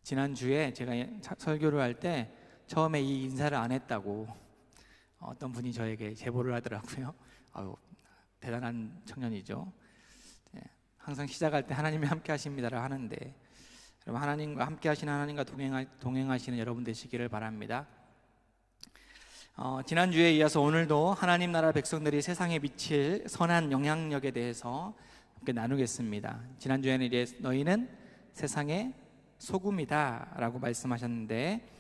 지난주에 제가 설교를 할 때 처음에 이 인사를 안 했다고 어떤 분이 저에게 제보를 하더라고요. 아유, 대단한 청년이죠. 항상 시작할 때 하나님이 함께 하십니다라고 하는데, 여러분, 하나님과 함께 하시는, 하나님과 동행하시는 여러분 되시기를 바랍니다. 지난주에 이어서 오늘도 하나님 나라 백성들이 세상에 미칠 선한 영향력에 대해서 함께 나누겠습니다. 지난주에는 이제 너희는 세상의 소금이다 라고 말씀하셨는데,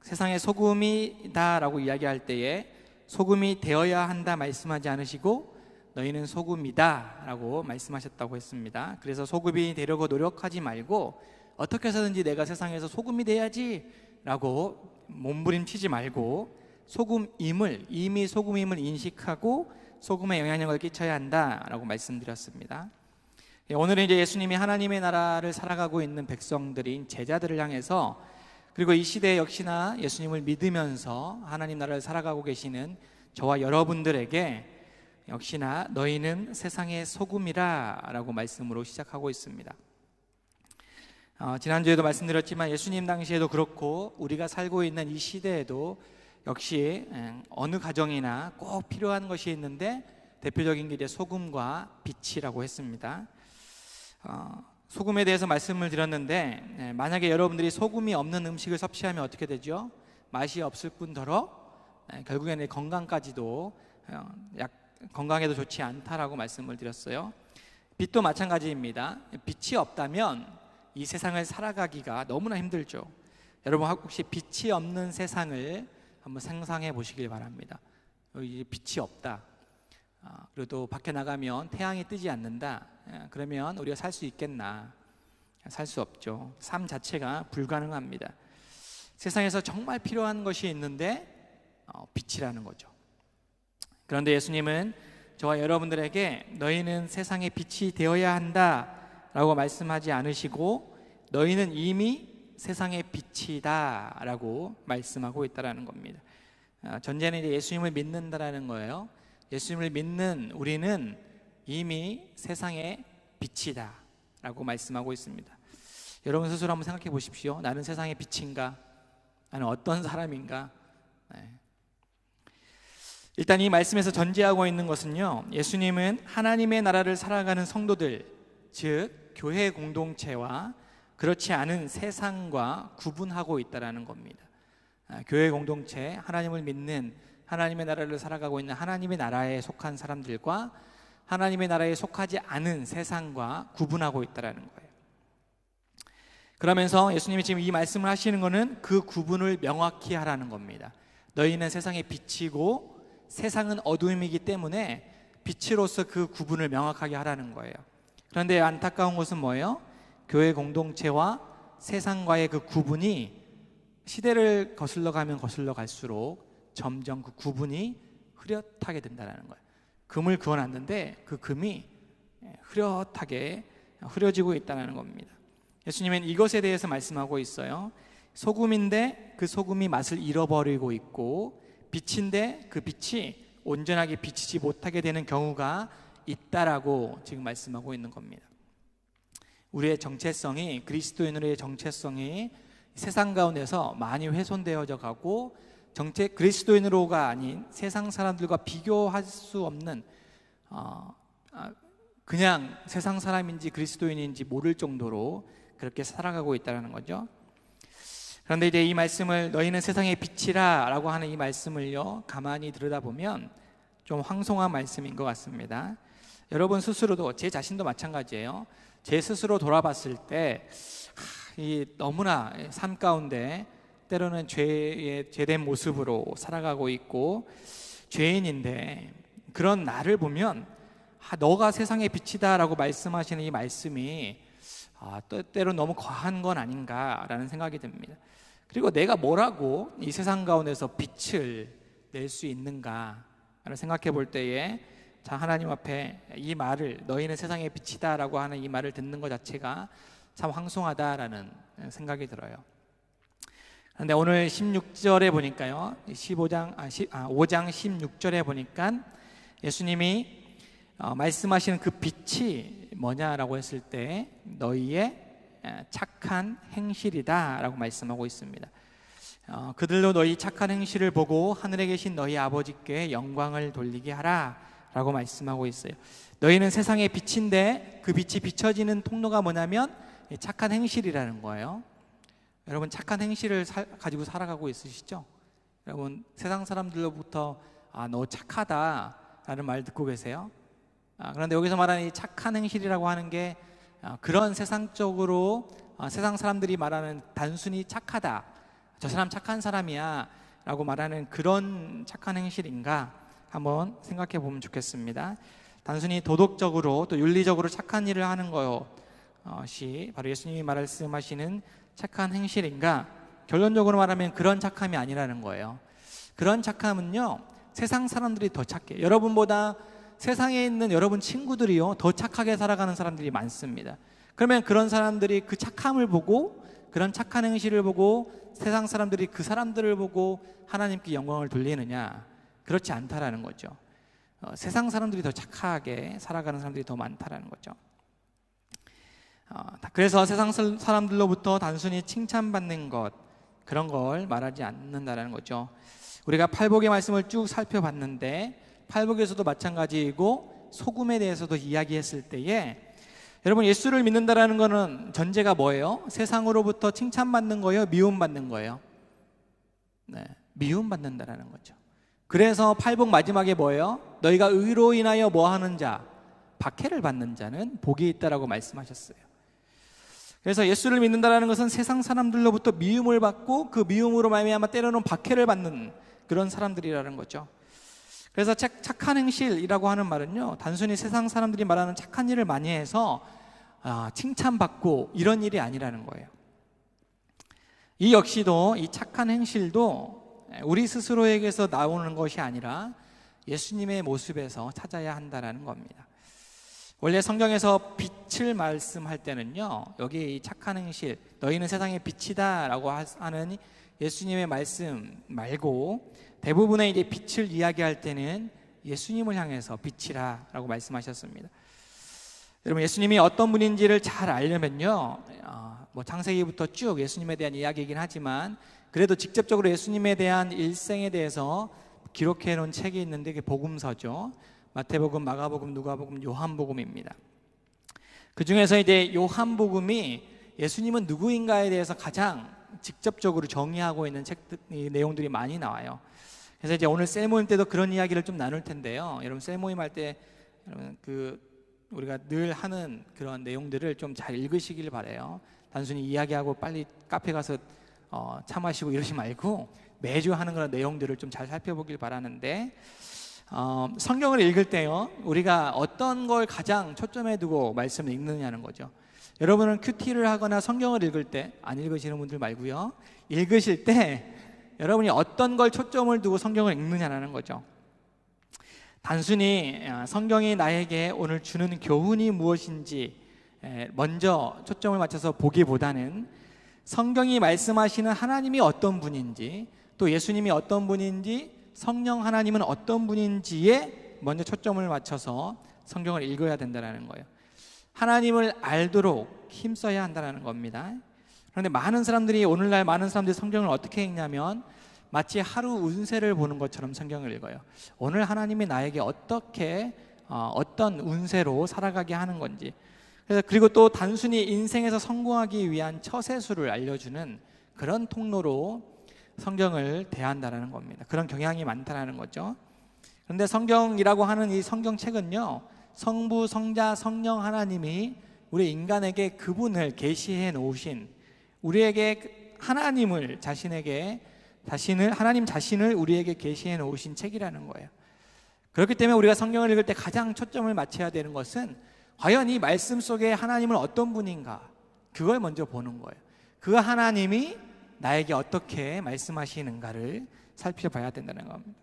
세상의 소금이다 라고 이야기할 때에 소금이 되어야 한다 말씀하지 않으시고 너희는 소금이다 라고 말씀하셨다고 했습니다. 그래서 소금이 되려고 노력하지 말고 어떻게 해서든지 내가 세상에서 소금이 돼야지 라고 몸부림치지 말고 이미 소금임을 인식하고 소금의 영향력을 끼쳐야 한다 라고 말씀드렸습니다. 오늘은 이제 예수님이 하나님의 나라를 살아가고 있는 백성들인 제자들을 향해서, 그리고 이 시대에 역시나 예수님을 믿으면서 하나님 나라를 살아가고 계시는 저와 여러분들에게 역시나 너희는 세상의 소금이라 라고 말씀으로 시작하고 있습니다. 지난주에도 말씀드렸지만 예수님 당시에도 그렇고 우리가 살고 있는 이 시대에도 역시 어느 가정이나 꼭 필요한 것이 있는데 대표적인 게 이제 소금과 빛이라고 했습니다. 소금에 대해서 말씀을 드렸는데, 만약에 여러분들이 소금이 없는 음식을 섭취하면 어떻게 되죠? 맛이 없을 뿐더러 결국에는 건강까지도 건강에도 좋지 않다라고 말씀을 드렸어요. 빛도 마찬가지입니다. 빛이 없다면 이 세상을 살아가기가 너무나 힘들죠. 여러분, 혹시 빛이 없는 세상을 한번 상상해 보시길 바랍니다. 여기 빛이 없다, 그리고 또 밖에 나가면 태양이 뜨지 않는다, 그러면 우리가 살 수 있겠나? 살 수 없죠. 삶 자체가 불가능합니다. 세상에서 정말 필요한 것이 있는데 빛이라는 거죠. 그런데 예수님은 저와 여러분들에게 너희는 세상의 빛이 되어야 한다 라고 말씀하지 않으시고 너희는 이미 세상의 빛이다 라고 말씀하고 있다는 겁니다. 전제는 이제 예수님을 믿는다라는 거예요. 예수님을 믿는 우리는 이미 세상의 빛이다 라고 말씀하고 있습니다. 여러분 스스로 한번 생각해 보십시오. 나는 세상의 빛인가? 나는 어떤 사람인가? 일단 이 말씀에서 전제하고 있는 것은요, 예수님은 하나님의 나라를 살아가는 성도들, 즉 교회 공동체와 그렇지 않은 세상과 구분하고 있다는 겁니다. 교회 공동체, 하나님을 믿는, 하나님의 나라를 살아가고 있는 하나님의 나라에 속한 사람들과 하나님의 나라에 속하지 않은 세상과 구분하고 있다는 거예요. 그러면서 예수님이 지금 이 말씀을 하시는 것은 그 구분을 명확히 하라는 겁니다. 너희는 세상의 빛이고 세상은 어둠이기 때문에 빛으로서 그 구분을 명확하게 하라는 거예요. 그런데 안타까운 것은 뭐예요? 교회 공동체와 세상과의 그 구분이 시대를 거슬러 가면 거슬러 갈수록 점점 그 구분이 흐릿하게 된다는 거예요. 금을 그어놨는데 그 금이 흐릿하게 흐려지고 있다는 겁니다. 예수님은 이것에 대해서 말씀하고 있어요. 소금인데 그 소금이 맛을 잃어버리고 있고, 빛인데 그 빛이 온전하게 비치지 못하게 되는 경우가 있다라고 지금 말씀하고 있는 겁니다. 우리의 정체성이, 그리스도인으로의 정체성이 세상 가운데서 많이 훼손되어져 가고, 그리스도인으로가 아닌 세상 사람들과 비교할 수 없는, 그냥 세상 사람인지 그리스도인인지 모를 정도로 그렇게 살아가고 있다는 거죠. 그런데 이제 이 말씀을 너희는 세상의 빛이라 라고 하는 이 말씀을요, 가만히 들여다보면 좀 황송한 말씀인 것 같습니다. 여러분 스스로도, 제 자신도 마찬가지예요. 제 스스로 돌아봤을 때 너무나 삶 가운데 때로는 죄된 모습으로 살아가고 있고 죄인인데, 그런 나를 보면 너가 세상의 빛이다 라고 말씀하시는 이 말씀이 때로 너무 과한 건 아닌가라는 생각이 듭니다. 그리고 내가 뭐라고 이 세상 가운데서 빛을 낼 수 있는가 라는 생각해 볼 때에, 하나님 앞에 이 말을, 너희는 세상의 빛이다 라고 하는 이 말을 듣는 것 자체가 참 황송하다라는 생각이 들어요. 그런데 오늘 16절에 보니까요, 5장 16절에 보니까 예수님이 말씀하시는 그 빛이 뭐냐라고 했을 때 너희의 착한 행실이다라고 말씀하고 있습니다. 그들로 너희 착한 행실을 보고 하늘에 계신 너희 아버지께 영광을 돌리게 하라 라고 말씀하고 있어요. 너희는 세상의 빛인데 그 빛이 비춰지는 통로가 뭐냐면 착한 행실이라는 거예요. 여러분 착한 행실을 가지고 살아가고 있으시죠? 여러분 세상 사람들로부터 너 착하다 라는 말 듣고 계세요? 그런데 여기서 말하는 이 착한 행실이라고 하는 게 그런 세상적으로 세상 사람들이 말하는 단순히 착하다, 저 사람 착한 사람이야 라고 말하는 그런 착한 행실인가 한번 생각해 보면 좋겠습니다. 단순히 도덕적으로 또 윤리적으로 착한 일을 하는 것이 바로 예수님이 말씀하시는 착한 행실인가? 결론적으로 말하면 그런 착함이 아니라는 거예요. 그런 착함은요, 세상 사람들이 더 착해. 여러분보다 세상에 있는 여러분 친구들이요 더 착하게 살아가는 사람들이 많습니다. 그러면 그런 사람들이 그 착함을 보고, 그런 착한 행실을 보고 세상 사람들이 그 사람들을 보고 하나님께 영광을 돌리느냐? 그렇지 않다라는 거죠. 세상 사람들이 더 착하게 살아가는 사람들이 더 많다라는 거죠. 그래서 세상 사람들로부터 단순히 칭찬받는 것, 그런 걸 말하지 않는다라는 거죠. 우리가 팔복의 말씀을 쭉 살펴봤는데 팔복에서도 마찬가지이고 소금에 대해서도 이야기했을 때에 여러분 예수를 믿는다라는 거는 전제가 뭐예요? 세상으로부터 칭찬받는 거예요? 미움받는 거예요? 네, 미움받는다라는 거죠. 그래서 팔복 마지막에 뭐예요? 너희가 의로 인하여 뭐하는 자? 박해를 받는 자는 복이 있다라고 말씀하셨어요. 그래서 예수를 믿는다라는 것은 세상 사람들로부터 미움을 받고 그 미움으로 말미암아 때로는 박해를 받는 그런 사람들이라는 거죠. 그래서 착한 행실이라고 하는 말은요, 단순히 세상 사람들이 말하는 착한 일을 많이 해서 칭찬받고 이런 일이 아니라는 거예요. 이 역시도 이 착한 행실도 우리 스스로에게서 나오는 것이 아니라 예수님의 모습에서 찾아야 한다는 겁니다. 원래 성경에서 빛을 말씀할 때는요, 여기 이 착한 행실, 너희는 세상의 빛이다 라고 하는 예수님의 말씀 말고 대부분의 이제 빛을 이야기할 때는 예수님을 향해서 빛이라 라고 말씀하셨습니다. 여러분 예수님이 어떤 분인지를 잘 알려면요, 뭐 창세기부터 쭉 예수님에 대한 이야기이긴 하지만 그래도 직접적으로 예수님에 대한 일생에 대해서 기록해 놓은 책이 있는데 그게 복음서죠. 마태복음, 마가복음, 누가복음, 요한복음입니다. 그 중에서 이제 요한복음이 예수님은 누구인가에 대해서 가장 직접적으로 정의하고 있는 내용들이 많이 나와요. 그래서 이제 오늘 셀 모임 때도 그런 이야기를 좀 나눌 텐데요. 여러분 셀 모임 할 때 여러분 우리가 늘 하는 그런 내용들을 좀 잘 읽으시길 바래요. 단순히 이야기하고 빨리 카페 가서 차 마시고 이러지 말고 매주 하는 그런 내용들을 좀 잘 살펴보길 바라는데, 성경을 읽을 때요, 우리가 어떤 걸 가장 초점에 두고 말씀을 읽느냐는 거죠. 여러분은 큐티를 하거나 성경을 읽을 때, 안 읽으시는 분들 말고요, 읽으실 때 여러분이 어떤 걸 초점을 두고 성경을 읽느냐는 거죠. 단순히 성경이 나에게 오늘 주는 교훈이 무엇인지 먼저 초점을 맞춰서 보기보다는 성경이 말씀하시는 하나님이 어떤 분인지, 또 예수님이 어떤 분인지, 성령 하나님은 어떤 분인지에 먼저 초점을 맞춰서 성경을 읽어야 된다는 거예요. 하나님을 알도록 힘써야 한다는 겁니다. 그런데 오늘날 많은 사람들이 성경을 어떻게 읽냐면 마치 하루 운세를 보는 것처럼 성경을 읽어요. 오늘 하나님이 나에게 어떤 운세로 살아가게 하는 건지, 그리고 또 단순히 인생에서 성공하기 위한 처세술을 알려주는 그런 통로로 성경을 대한다는 겁니다. 그런 경향이 많다는 거죠. 그런데 성경이라고 하는 이 성경책은요, 성부, 성자, 성령 하나님이 우리 인간에게 그분을 계시해 놓으신, 우리에게 하나님 자신을 우리에게 계시해 놓으신 책이라는 거예요. 그렇기 때문에 우리가 성경을 읽을 때 가장 초점을 맞춰야 되는 것은 과연 이 말씀 속에 하나님은 어떤 분인가, 그걸 먼저 보는 거예요. 그 하나님이 나에게 어떻게 말씀하시는가를 살펴봐야 된다는 겁니다.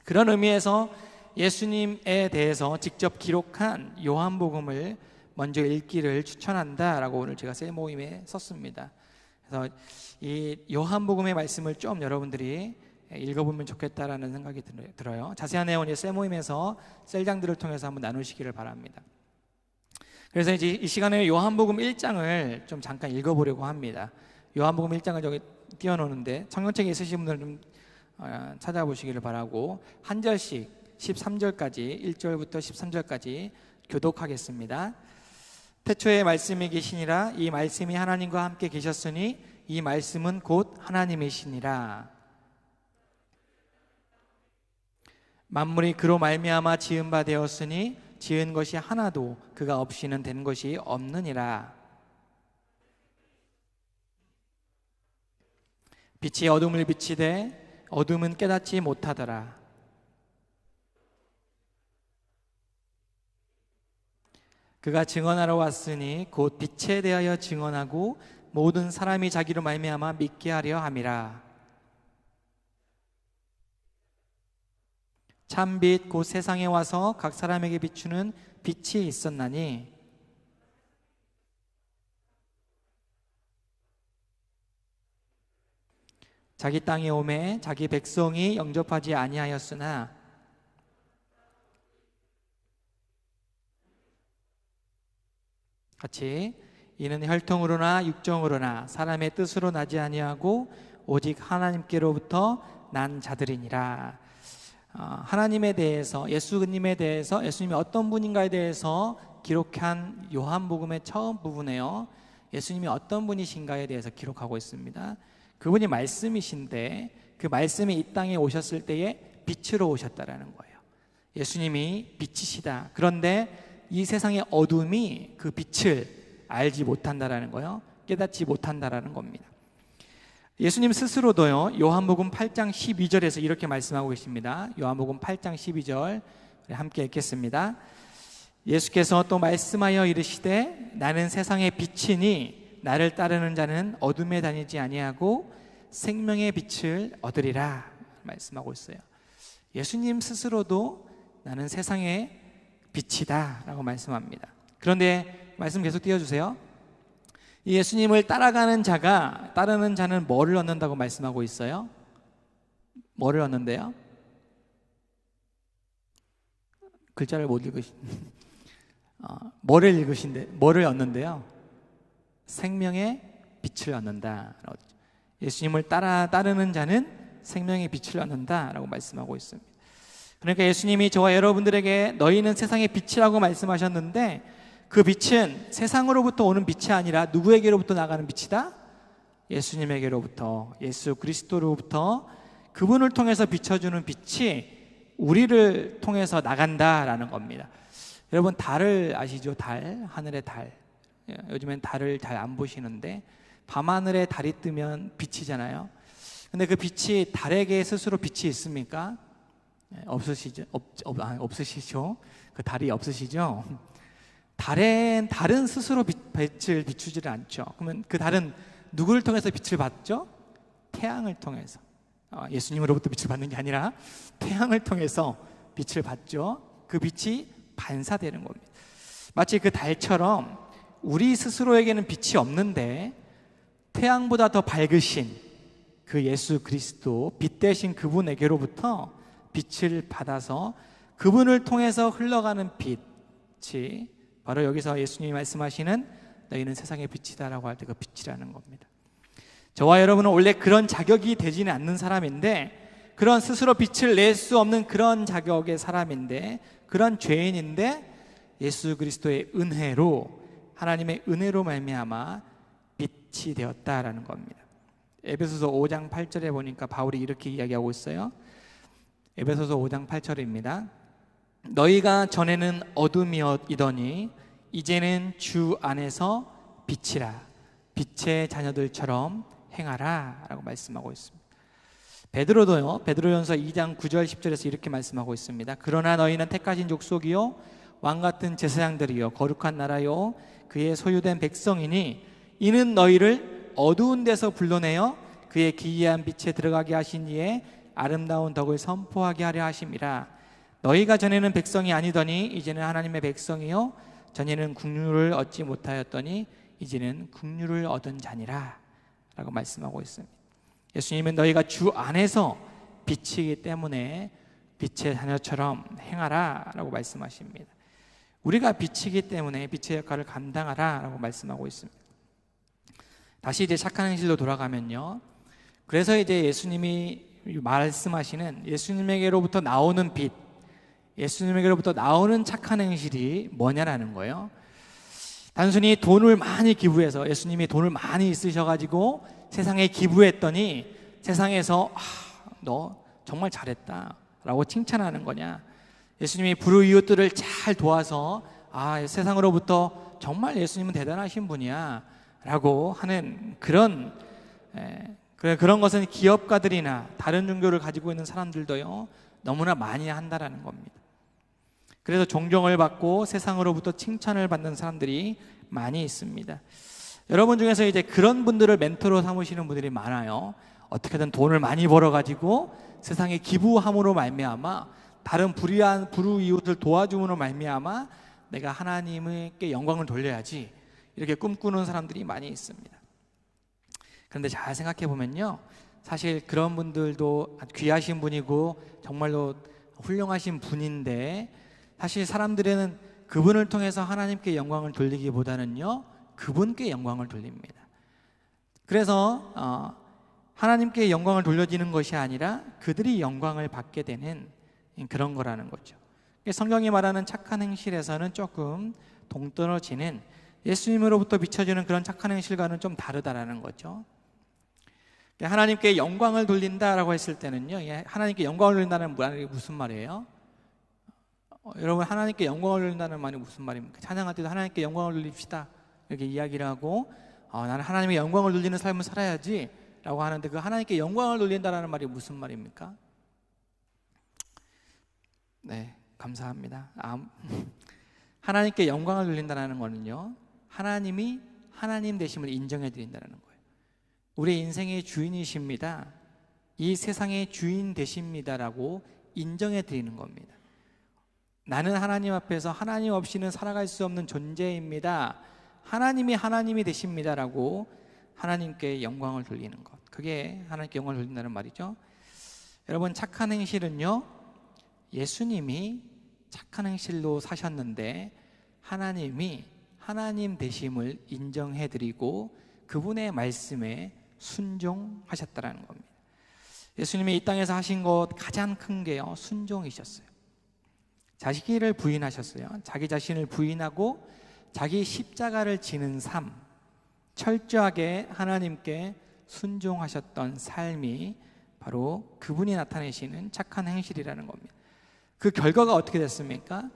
그런 의미에서 예수님에 대해서 직접 기록한 요한복음을 먼저 읽기를 추천한다라고 오늘 제가 셀 모임에 썼습니다. 그래서 이 요한복음의 말씀을 좀 여러분들이 읽어보면 좋겠다라는 생각이 들어요. 자세한 내용은 셀 모임에서 셀장들을 통해서 한번 나누시기를 바랍니다. 그래서 이제 이 시간에 요한복음 1장을 좀 잠깐 읽어보려고 합니다. 요한복음 1장을 저기 띄워놓는데 성경책에 있으신 분들은 좀 찾아보시기를 바라고 한 절씩 13절까지 1절부터 13절까지 교독하겠습니다. 태초에 말씀이 계시니라. 이 말씀이 하나님과 함께 계셨으니 이 말씀은 곧 하나님이시니라. 만물이 그로 말미암아 지은 바 되었으니 지은 것이 하나도 그가 없이는 된 것이 없느니라. 빛이 어둠을 비치되 어둠은 깨닫지 못하더라. 그가 증언하러 왔으니 곧 빛에 대하여 증언하고 모든 사람이 자기로 말미암아 믿게 하려 함이라. 참빛 곧 세상에 와서 각 사람에게 비추는 빛이 있었나니 자기 땅에 오매 자기 백성이 영접하지 아니하였으나 같이 이는 혈통으로나 육정으로나 사람의 뜻으로 나지 아니하고 오직 하나님께로부터 난 자들이니라. 하나님에 대해서 예수님에 대해서 예수님이 어떤 분인가에 대해서 기록한 요한복음의 처음 부분에요, 예수님이 어떤 분이신가에 대해서 기록하고 있습니다. 그분이 말씀이신데 그 말씀이 이 땅에 오셨을 때에 빛으로 오셨다라는 거예요. 예수님이 빛이시다. 그런데 이 세상의 어둠이 그 빛을 알지 못한다라는 거예요. 깨닫지 못한다라는 겁니다. 예수님 스스로도요, 요한복음 8장 12절에서 이렇게 말씀하고 계십니다. 요한복음 8장 12절 함께 읽겠습니다. 예수께서 또 말씀하여 이르시되 나는 세상의 빛이니 나를 따르는 자는 어둠에 다니지 아니하고 생명의 빛을 얻으리라 말씀하고 있어요. 예수님 스스로도 나는 세상의 빛이다 라고 말씀합니다. 그런데 말씀 계속 띄워주세요. 이 예수님을 따라가는 자가, 따르는 자는 뭐를 얻는다고 말씀하고 있어요? 뭐를 얻는데요? 글자를 못 뭐를 얻는데요? 생명의 빛을 얻는다. 예수님을 따르는 자는 생명의 빛을 얻는다라고 말씀하고 있습니다. 그러니까 예수님이 저와 여러분들에게 너희는 세상의 빛이라고 말씀하셨는데 그 빛은 세상으로부터 오는 빛이 아니라 누구에게로부터 나가는 빛이다? 예수님에게로부터, 예수 그리스도로부터 그분을 통해서 비춰주는 빛이 우리를 통해서 나간다라는 겁니다. 여러분 달을 아시죠? 달, 하늘의 달. 요즘엔 달을 잘 안 보시는데 밤하늘에 달이 뜨면 빛이잖아요. 근데 그 빛이 달에게 스스로 빛이 있습니까? 없으시죠? 그 달이 없으시죠? 달은 스스로 빛을 비추지를 않죠. 그러면 그 달은 누구를 통해서 빛을 받죠? 태양을 통해서. 예수님으로부터 빛을 받는 게 아니라 태양을 통해서 빛을 받죠. 그 빛이 반사되는 겁니다. 마치 그 달처럼 우리 스스로에게는 빛이 없는데 태양보다 더 밝으신 그 예수 그리스도, 빛 대신 그분에게로부터 빛을 받아서 그분을 통해서 흘러가는 빛이 바로 여기서 예수님이 말씀하시는 너희는 세상의 빛이다라고 할 때 그 빛이라는 겁니다. 저와 여러분은 원래 그런 자격이 되지는 않는 사람인데, 그런 스스로 빛을 낼 수 없는 그런 자격의 사람인데, 그런 죄인인데 예수 그리스도의 은혜로, 하나님의 은혜로 말미암아 빛이 되었다라는 겁니다. 에베소서 5장 8절에 보니까 바울이 이렇게 이야기하고 있어요. 에베소서 5장 8절입니다. 너희가 전에는 어둠이더니 이제는 주 안에서 빛이라. 빛의 자녀들처럼 행하라 라고 말씀하고 있습니다. 베드로도요, 베드로전서 2장 9절 10절에서 이렇게 말씀하고 있습니다. 그러나 너희는 택하신 족속이요 왕같은 제사장들이요 거룩한 나라요 그의 소유된 백성이니 이는 너희를 어두운 데서 불러내어 그의 기이한 빛에 들어가게 하신 이에 아름다운 덕을 선포하게 하려 하심이라. 너희가 전에는 백성이 아니더니 이제는 하나님의 백성이요 전에는 국류를 얻지 못하였더니 이제는 국류를 얻은 자니라 라고 말씀하고 있습니다. 예수님은 너희가 주 안에서 빛이기 때문에 빛의 자녀처럼 행하라 라고 말씀하십니다. 우리가 빛이기 때문에 빛의 역할을 감당하라라고 말씀하고 있습니다. 다시 이제 착한 행실로 돌아가면요, 그래서 이제 예수님이 말씀하시는 예수님에게로부터 나오는 빛, 예수님에게로부터 나오는 착한 행실이 뭐냐라는 거예요. 단순히 돈을 많이 기부해서, 예수님이 돈을 많이 있으셔가지고 세상에 기부했더니 세상에서 너 정말 잘했다 라고 칭찬하는 거냐, 예수님이 불우이웃들을 잘 도와서 세상으로부터 정말 예수님은 대단하신 분이야 라고 하는 그런 것은 기업가들이나 다른 종교를 가지고 있는 사람들도요 너무나 많이 한다라는 겁니다. 그래서 존경을 받고 세상으로부터 칭찬을 받는 사람들이 많이 있습니다. 여러분 중에서 이제 그런 분들을 멘토로 삼으시는 분들이 많아요. 어떻게든 돈을 많이 벌어가지고 세상에 기부함으로 말미암아, 다른 불우이웃을 도와줌으로 말미암아 내가 하나님께 영광을 돌려야지, 이렇게 꿈꾸는 사람들이 많이 있습니다. 그런데 잘 생각해 보면요, 사실 그런 분들도 귀하신 분이고 정말로 훌륭하신 분인데, 사실 사람들은 그분을 통해서 하나님께 영광을 돌리기보다는요 그분께 영광을 돌립니다. 그래서 하나님께 영광을 돌려지는 것이 아니라 그들이 영광을 받게 되는 그런 거라는 거죠. 성경이 말하는 착한 행실에서는 조금 동떨어지는, 예수님으로부터 비춰지는 그런 착한 행실과는 좀 다르다라는 거죠. 하나님께 영광을 돌린다라고 했을 때는요, 하나님께 영광을 돌린다는 말이 무슨 말이에요? 여러분, 하나님께 영광을 돌린다는 말이 무슨 말입니까? 찬양할 때도 하나님께 영광을 돌립시다 이렇게 이야기를 하고, 나는 하나님의 영광을 돌리는 삶을 살아야지 라고 하는데, 그 하나님께 영광을 돌린다는 말이 무슨 말입니까? 네, 감사합니다. 하나님께 영광을 돌린다는 거는요, 하나님이 하나님 되심을 인정해 드린다는 거예요. 우리 인생의 주인이십니다, 이 세상의 주인 되십니다라고 인정해 드리는 겁니다. 나는 하나님 앞에서 하나님 없이는 살아갈 수 없는 존재입니다, 하나님이 하나님이 되십니다라고 하나님께 영광을 돌리는 것, 그게 하나님께 영광을 돌린다는 말이죠. 여러분, 착한 행실은요, 예수님이 착한 행실로 사셨는데 하나님이 하나님 되심을 인정해드리고 그분의 말씀에 순종하셨다는 겁니다. 예수님이 이 땅에서 하신 것 가장 큰 게요, 순종이셨어요. 자기를 부인하셨어요. 자기 자신을 부인하고 자기 십자가를 지는 삶, 철저하게 하나님께 순종하셨던 삶이 바로 그분이 나타내시는 착한 행실이라는 겁니다. 그 결과가 어떻게 됐습니까?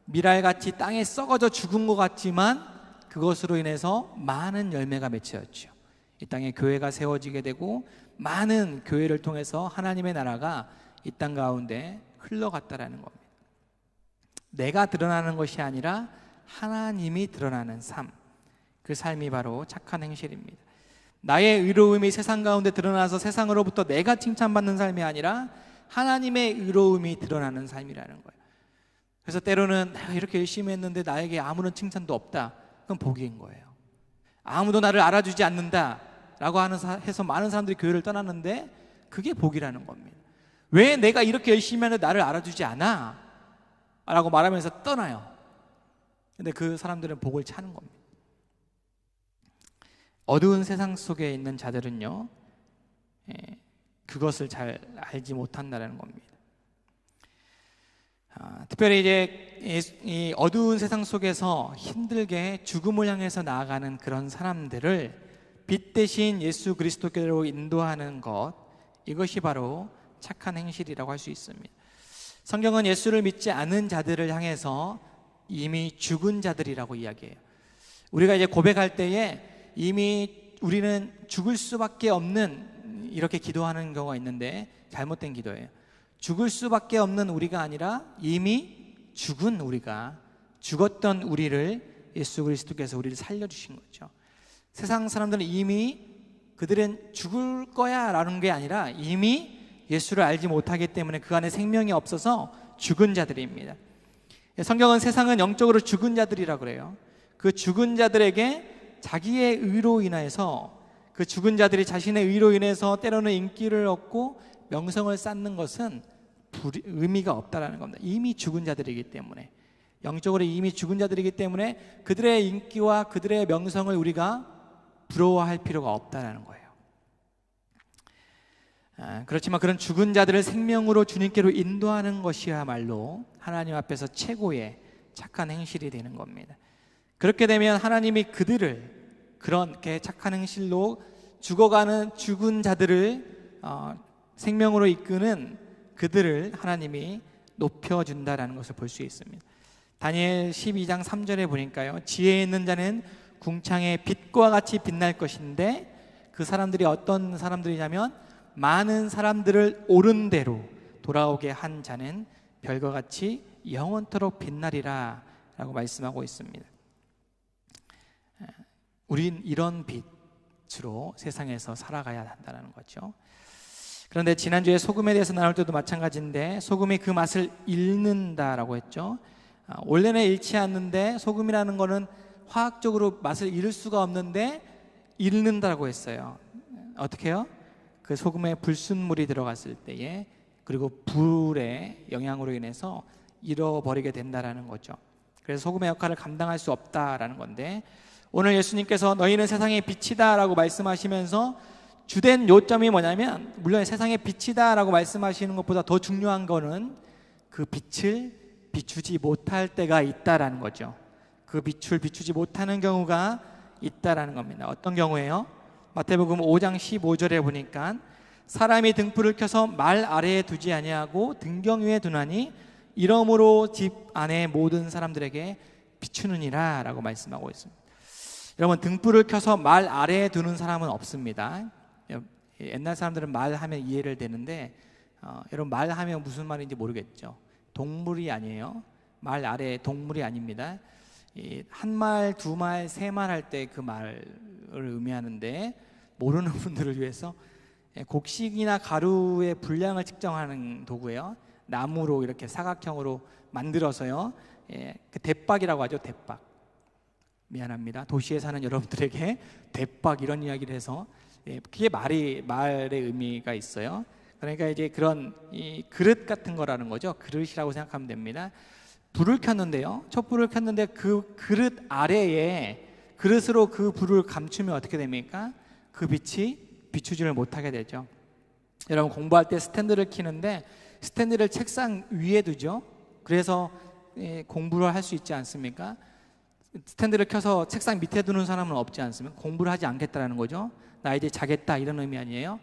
밀알같이 땅에 썩어져 죽은 것 같지만 그것으로 인해서 많은 열매가 맺혀졌죠. 이 땅에 교회가 세워지게 되고 많은 교회를 통해서 하나님의 나라가 이 땅 가운데 흘러갔다라는 겁니다. 내가 드러나는 것이 아니라 하나님이 드러나는 삶, 그 삶이 바로 착한 행실입니다. 나의 의로움이 세상 가운데 드러나서 세상으로부터 내가 칭찬받는 삶이 아니라 하나님의 의로움이 드러나는 삶이라는 거예요. 그래서 때로는 내가 이렇게 열심히 했는데 나에게 아무런 칭찬도 없다, 그건 복인 거예요. 아무도 나를 알아주지 않는다 라고 해서 많은 사람들이 교회를 떠났는데 그게 복이라는 겁니다. 왜 내가 이렇게 열심히 하는데 나를 알아주지 않아? 라고 말하면서 떠나요. 근데 그 사람들은 복을 찾는 겁니다. 어두운 세상 속에 있는 자들은요, 그것을 잘 알지 못한다는 겁니다. 특별히 이제 이 어두운 세상 속에서 힘들게 죽음을 향해서 나아가는 그런 사람들을 빛 대신 예수 그리스도께로 인도하는 것, 이것이 바로 착한 행실이라고 할 수 있습니다. 성경은 예수를 믿지 않은 자들을 향해서 이미 죽은 자들이라고 이야기해요. 우리가 이제 고백할 때에 이미 우리는 죽을 수밖에 없는, 이렇게 기도하는 경우가 있는데 잘못된 기도예요. 죽을 수밖에 없는 우리가 아니라 이미 죽은 우리가, 죽었던 우리를 예수 그리스도께서 우리를 살려주신 거죠. 세상 사람들은 이미 그들은 죽을 거야 라는 게 아니라 이미 예수를 알지 못하기 때문에 그 안에 생명이 없어서 죽은 자들입니다. 성경은 세상은 영적으로 죽은 자들이라고 그래요. 그 죽은 자들에게 자기의 의로 인해서, 그 죽은 자들이 자신의 의로 인해서 때로는 인기를 얻고 명성을 쌓는 것은 의미가 없다라는 겁니다. 이미 죽은 자들이기 때문에 영적으로 이미 죽은 자들이기 때문에 그들의 인기와 그들의 명성을 우리가 부러워할 필요가 없다는 거예요. 그렇지만 그런 죽은 자들을 생명으로 주님께로 인도하는 것이야말로 하나님 앞에서 최고의 착한 행실이 되는 겁니다. 그렇게 되면 하나님이 그들을 그렇게 착한 행실로 죽어가는 죽은 자들을 생명으로 이끄는 그들을 하나님이 높여준다라는 것을 볼 수 있습니다. 다니엘 12장 3절에 보니까요, 지혜 있는 자는 궁창의 빛과 같이 빛날 것인데 그 사람들이 어떤 사람들이냐면 많은 사람들을 옳은 대로 돌아오게 한 자는 별과 같이 영원토록 빛나리라 라고 말씀하고 있습니다. 우린 이런 빛으로 세상에서 살아가야 한다는 거죠. 그런데 지난주에 소금에 대해서 나눌 때도 마찬가지인데 소금이 그 맛을 잃는다라고 했죠. 원래는 잃지 않는데 소금이라는 거는 화학적으로 맛을 잃을 수가 없는데 잃는다고 했어요. 어떻게 해요? 그 소금에 불순물이 들어갔을 때에 그리고 불의 영향으로 인해서 잃어버리게 된다라는 거죠. 그래서 소금의 역할을 감당할 수 없다라는 건데 오늘 예수님께서 너희는 세상의 빛이다 라고 말씀하시면서 주된 요점이 뭐냐면 물론 세상의 빛이다 라고 말씀하시는 것보다 더 중요한 거는 그 빛을 비추지 못할 때가 있다라는 거죠. 그 빛을 비추지 못하는 경우가 있다라는 겁니다. 어떤 경우예요? 마태복음 5장 15절에 보니까 사람이 등불을 켜서 말 아래에 두지 아니하고 등경 위에 두나니 이러므로 집 안에 모든 사람들에게 비추느니라 라고 말씀하고 있습니다. 여러분, 등불을 켜서 말 아래에 두는 사람은 없습니다. 옛날 사람들은 말하면 이해를 되는데 여러분, 말하면 무슨 말인지 모르겠죠. 동물이 아니에요. 말 아래 동물이 아닙니다. 한 말, 두 말, 세 말 할 때 그 말을 의미하는데 모르는 분들을 위해서 곡식이나 가루의 분량을 측정하는 도구예요. 나무로 이렇게 사각형으로 만들어서요. 그 대박이라고 하죠. 대박. 미안합니다. 도시에 사는 여러분들에게 대박 이런 이야기를 해서 그게 말의 의미가 있어요. 그러니까 이제 그런 이 그릇 같은 거라는 거죠. 그릇이라고 생각하면 됩니다. 불을 켰는데요. 촛불을 켰는데 그 그릇 아래에 그릇으로 그 불을 감추면 어떻게 됩니까? 그 빛이 비추지를 못하게 되죠. 여러분, 공부할 때 스탠드를 켜는데 스탠드를 책상 위에 두죠. 그래서 공부를 할 수 있지 않습니까? 스탠드를 켜서 책상 밑에 두는 사람은 없지 않습니까? 공부를 하지 않겠다라는 거죠. 나 이제 자겠다 이런 의미 아니에요?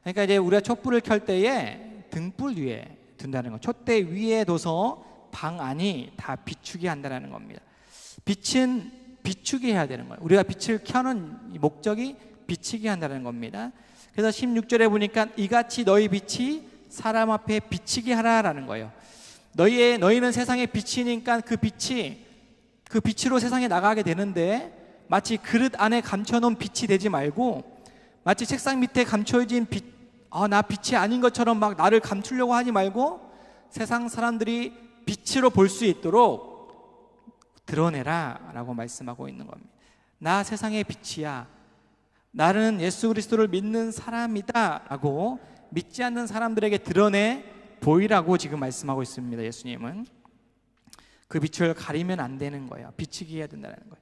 그러니까 이제 우리가 촛불을 켤 때에 등불 위에 둔다는 거, 촛대 위에 둬서 방 안이 다 비추게 한다는 겁니다. 빛은 비추게 해야 되는 거예요. 우리가 빛을 켜는 목적이 비치게 한다는 겁니다. 그래서 16절에 보니까 이같이 너희 빛이 사람 앞에 비치게 하라라는 거예요. 너희는 세상의 빛이니까 그 빛으로 세상에 나가게 되는데 마치 그릇 안에 감춰놓은 빛이 되지 말고 마치 책상 밑에 감춰진 빛, 나 빛이 아닌 것처럼 막 나를 감추려고 하지 말고 세상 사람들이 빛으로 볼 수 있도록 드러내라 라고 말씀하고 있는 겁니다. 나 세상의 빛이야. 나는 예수 그리스도를 믿는 사람이다 라고 믿지 않는 사람들에게 드러내 보이라고 지금 말씀하고 있습니다. 예수님은 그 빛을 가리면 안 되는 거예요. 비치게 해야 된다는 거예요.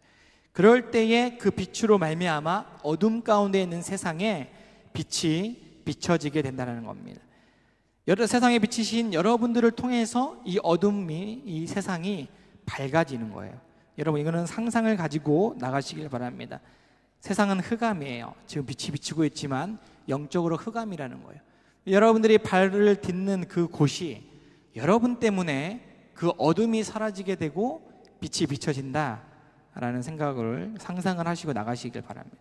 그럴 때에 그 빛으로 말미암아 어둠 가운데 있는 세상에 빛이 비춰지게 된다는 겁니다. 세상에 비치신 여러분들을 통해서 이 어둠이, 이 세상이 밝아지는 거예요. 여러분, 이거는 상상을 가지고 나가시길 바랍니다. 세상은 흑암이에요. 지금 빛이 비치고 있지만 영적으로 흑암이라는 거예요. 여러분들이 발을 딛는 그 곳이 여러분 때문에 그 어둠이 사라지게 되고 빛이 비춰진다라는 상상을 하시고 나가시길 바랍니다.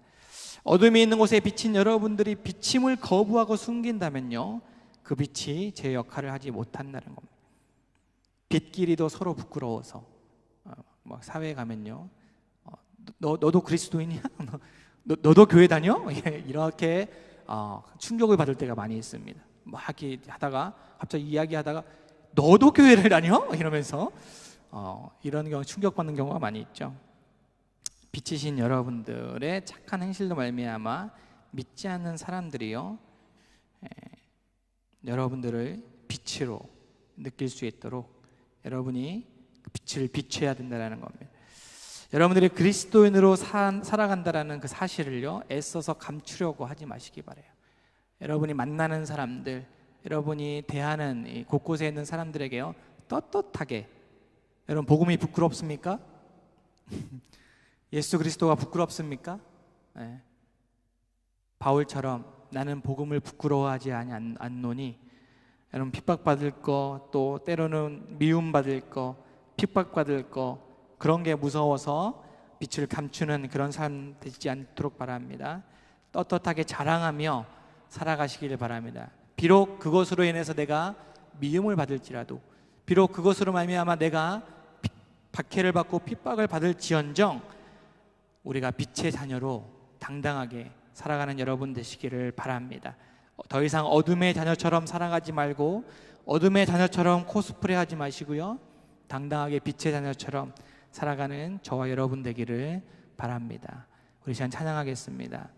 어둠이 있는 곳에 비친 여러분들이 비침을 거부하고 숨긴다면요, 그 빛이 제 역할을 하지 못한다는 겁니다. 빛끼리도 서로 부끄러워서 사회에 가면요, 너도 그리스도인이야? 너도 교회 다녀? 이렇게 충격을 받을 때가 많이 있습니다. 막 이렇게 하다가 갑자기 이야기하다가 너도 교회를 다녀? 이러면서 이런 경우 충격받는 경우가 많이 있죠. 빛이신 여러분들의 착한 행실로 말미암아 믿지 않는 사람들이요, 여러분들을 빛으로 느낄 수 있도록 여러분이 빛을 비춰야 된다는 겁니다. 여러분들이 그리스도인으로 살아간다는 그 사실을요, 애써서 감추려고 하지 마시기 바라요. 여러분이 만나는 사람들, 여러분이 대하는 이 곳곳에 있는 사람들에게요, 떳떳하게, 여러분 복음이 부끄럽습니까? 예수 그리스도가 부끄럽습니까? 네. 바울처럼 나는 복음을 부끄러워하지 않노니, 여러분 핍박받을 거, 또 때로는 미움받을 거, 핍박받을 거, 그런 게 무서워서 빛을 감추는 그런 삶 되지 않도록 바랍니다. 떳떳하게 자랑하며 살아가시길 바랍니다. 비록 그것으로 인해서 내가 미움을 받을지라도, 비록 그것으로 말미암아 내가 박해를 받고 핍박을 받을지언정 우리가 빛의 자녀로 당당하게 살아가는 여러분 되시기를 바랍니다. 더 이상 어둠의 자녀처럼 살아가지 말고 어둠의 자녀처럼 코스프레하지 마시고요, 당당하게 빛의 자녀처럼 살아가는 저와 여러분 되기를 바랍니다. 우리 시간 찬양하겠습니다.